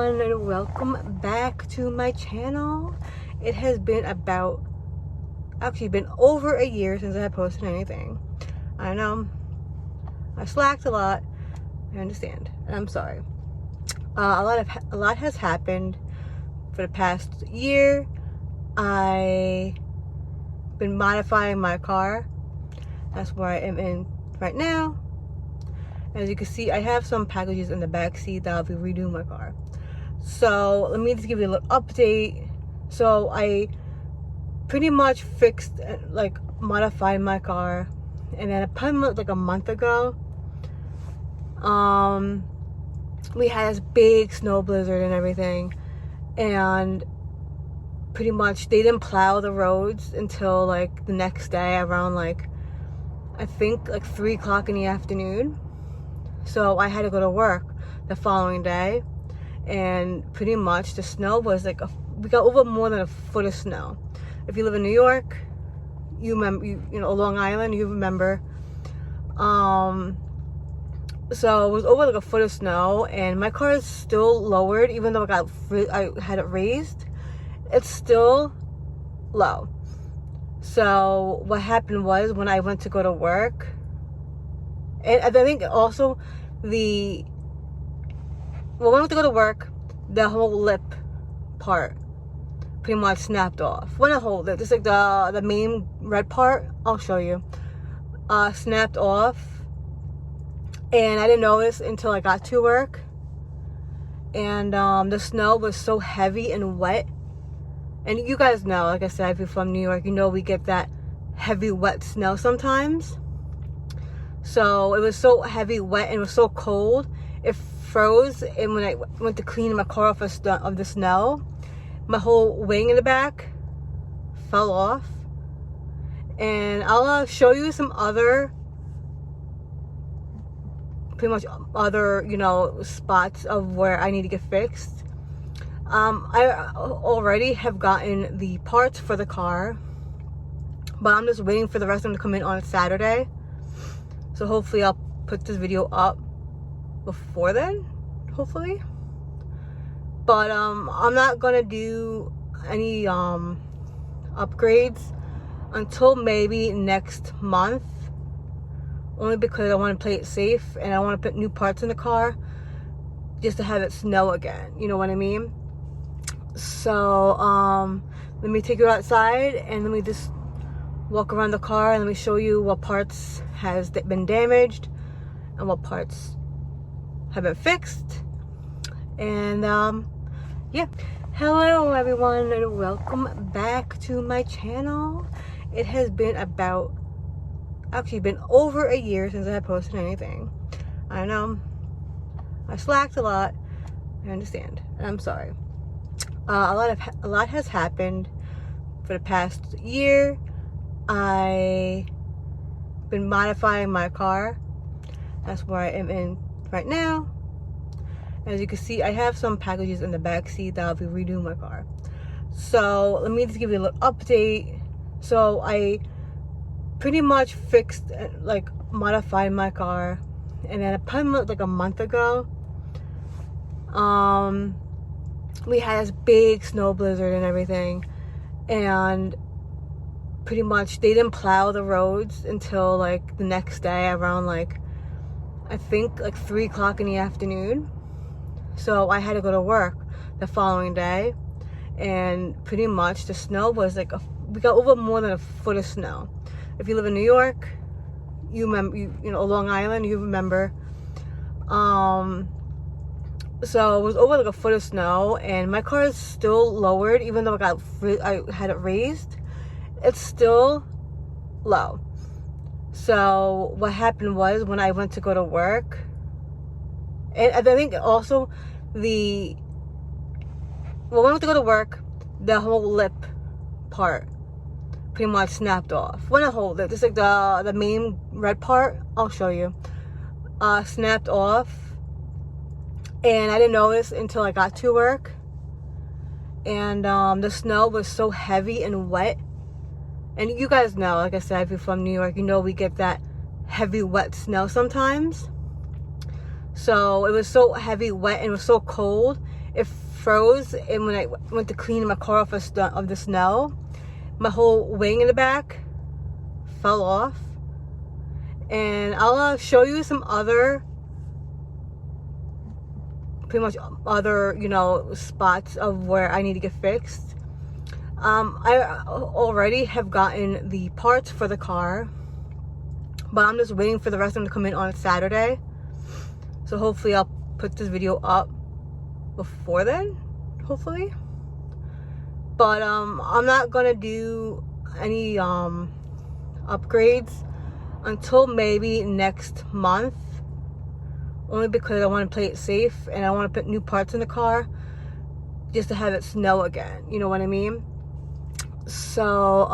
everyone, and welcome back to my channel. It has been been over a year since I have posted anything. I know I slacked a lot. I understand. I'm sorry. A lot has happened for the past year. I've been modifying my car. That's where I am in right now. As you can see, I have some packages in the back seat that I'll be redoing my car. So let me just give you a little update. So I pretty much fixed, modified my car, and then probably like a month ago, we had this big snow blizzard and everything, and pretty much they didn't plow the roads until like the next day around I think 3 o'clock in the afternoon. So I had to go to work the following day, and pretty much the snow was we got over more than a foot of snow. If you live in New York, you remember, Long Island, you remember. So it was over a foot of snow, and my car is still lowered, even though I had it raised. It's still low. So what happened was, when I went to go to work, and I think also when I went to go to work, the whole lip part pretty much snapped off. Well, not whole lip, just the main red part, I'll show you, snapped off. And I didn't notice until I got to work. And the snow was so heavy and wet. And you guys know, like I said, if you're from New York, we get that heavy wet snow sometimes. So it was so heavy, wet, and it was so cold, it froze. And when I went to clean my car off of the snow, my whole wing in the back fell off. And I'll show you some other, pretty much other, spots of where I need to get fixed. I already have gotten the parts for the car, but I'm just waiting for the rest of them to come in on Saturday. So hopefully I'll put this video up before then, hopefully. But I'm not gonna do any upgrades until maybe next month, only because I want to play it safe, and I want to put new parts in the car just to have it snow again, you know what I mean? So let me take you outside, and let me just walk around the car, and let me show you what parts has been damaged and what parts have been fixed. And yeah, hello everyone, and welcome back to my channel. It has been been over a year since I have posted anything. I know I slacked a lot. I understand. I'm sorry. A lot has happened for the past year. I've been modifying my car. That's where I am in right now. As you can see, I have some packages in the back seat that I'll be redoing my car. So let me just give you a little update. So I pretty much fixed, modified my car, and then probably like a month ago, we had this big snow blizzard and everything, and pretty much they didn't plow the roads until the next day around I think 3 o'clock in the afternoon. So I had to go to work the following day, and pretty much the snow was we got over more than a foot of snow. If you live in New York, you remember, Long Island, you remember. So it was over a foot of snow, and my car is still lowered, even though I had it raised. It's still low. So what happened was, when I went to go to work, and I think also when I went to go to work, the whole lip part pretty much snapped off. Well, not whole lip, just the main red part, I'll show you, snapped off. And I didn't notice until I got to work. And the snow was so heavy and wet. And you guys know, like I said, if you're from New York, we get that heavy wet snow sometimes. So it was so heavy, wet, and it was so cold, it froze, and when I went to clean my car off of the snow, my whole wing in the back fell off. And I'll show you some other, pretty much other, you know, spots of where I need to get fixed. I already have gotten the parts for the car, but I'm just waiting for the rest of them to come in on Saturday. So hopefully I'll put this video up before then, hopefully. But I'm not gonna do any upgrades until maybe next month, only because I want to play it safe and I want to put new parts in the car just to have it snow again, you know what I mean? So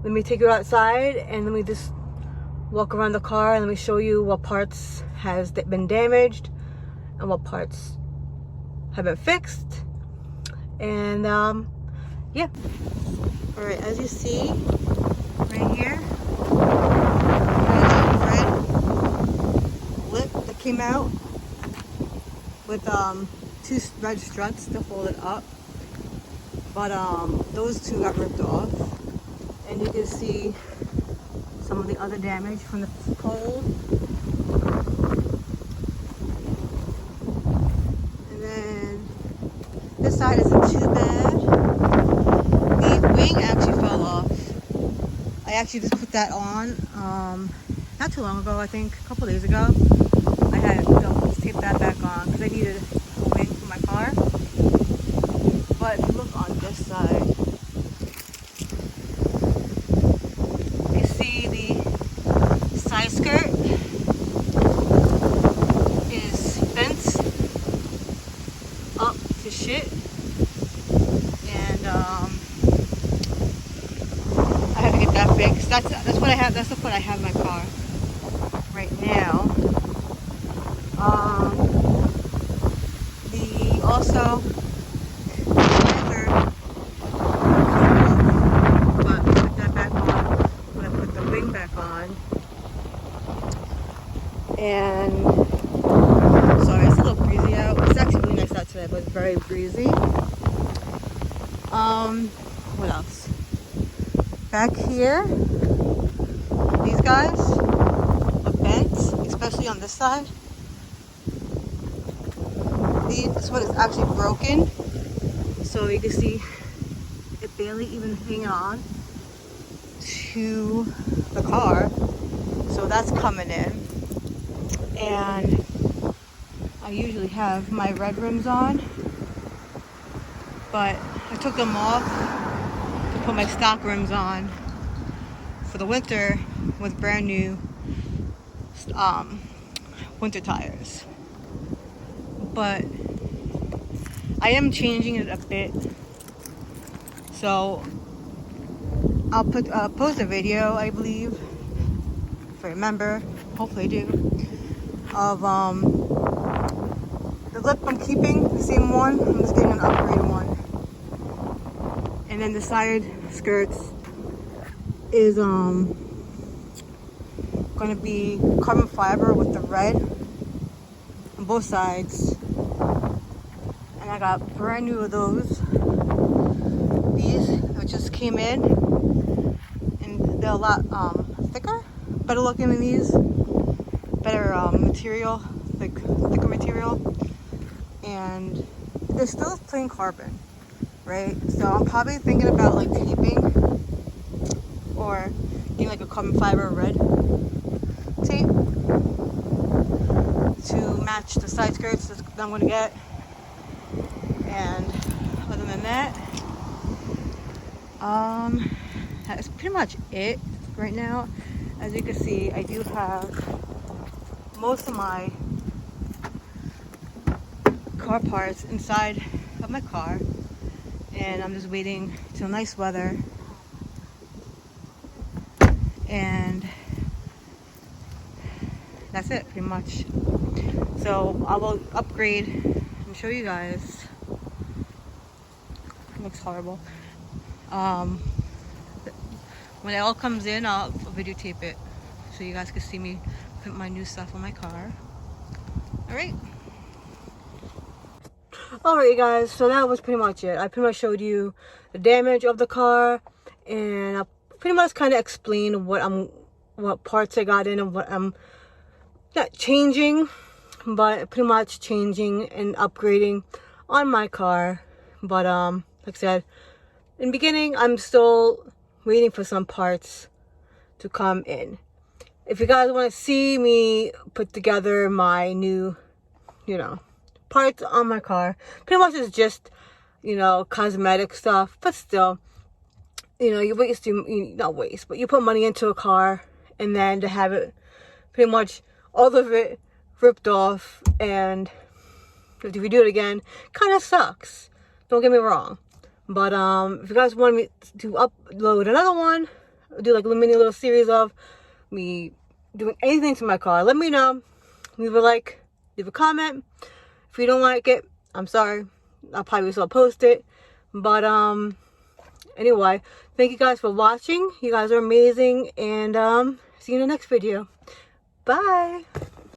let me take you outside and let me just walk around the car and let me show you what parts has been damaged and what parts have been fixed. And yeah, all right, as you see right here, red lip that came out with 2 red struts to hold it up, but those 2 got ripped off, and you can see some of the other damage from the cold. And then this side isn't too bad. The wing actually fell off. I actually just put that on not too long ago, I think a couple days ago. I had to tape that back on because I needed a wing for my car. But if you look on this side, you see the side skirt is bent up to shit, and I had to get that fixed. That's what I have. That's what I have in my car right now. The also leather, but I put that back on when I put the wing back on. And sorry, it's a little breezy out. It's actually really nice out today, but it's very breezy. What else? Back here, these guys are bent, especially on this side. This one is actually broken, so you can see it barely even hanging on to the car. So that's coming in, and I usually have my red rims on, but I took them off to put my stock rims on for the winter with brand new winter tires. But I am changing it a bit, so I'll post a video, I believe, if I remember, hopefully I do, of the lip I'm keeping, the same one. I'm just getting an upgraded one. And then the side skirts is gonna be carbon fiber with the red on both sides. And I got brand new of those. These which just came in, and they're a lot thicker, better looking than these. Better material, like thicker material, and they're still plain carbon, right? So I'm probably thinking about like taping or getting like a carbon fiber red tape to match the side skirts that I'm gonna get. And other than that, that's pretty much it right now. As you can see, I do have most of my car parts inside of my car, and I'm just waiting till nice weather, and that's it pretty much. So I will upgrade and show you guys. It looks horrible. When it all comes in, I'll videotape it so you guys can see me put my new stuff on my car. All right. Alright guys, so that was pretty much it. I pretty much showed you the damage of the car, and I pretty much kind of explained what parts I got in and what I'm not changing, but pretty much changing and upgrading on my car. But like I said in the beginning, I'm still waiting for some parts to come in. If you guys want to see me put together my new, parts on my car, pretty much it's just, cosmetic stuff, but still, you put money into a car, and then to have it pretty much all of it ripped off, and if you do it again, kind of sucks. Don't get me wrong. But if you guys want me to upload another one, do like a mini little series of me doing anything to my car, let me know. Leave a like, leave a comment. If you don't like it, I'm sorry, I'll probably still post it. But anyway, thank you guys for watching. You guys are amazing, and see you in the next video. Bye.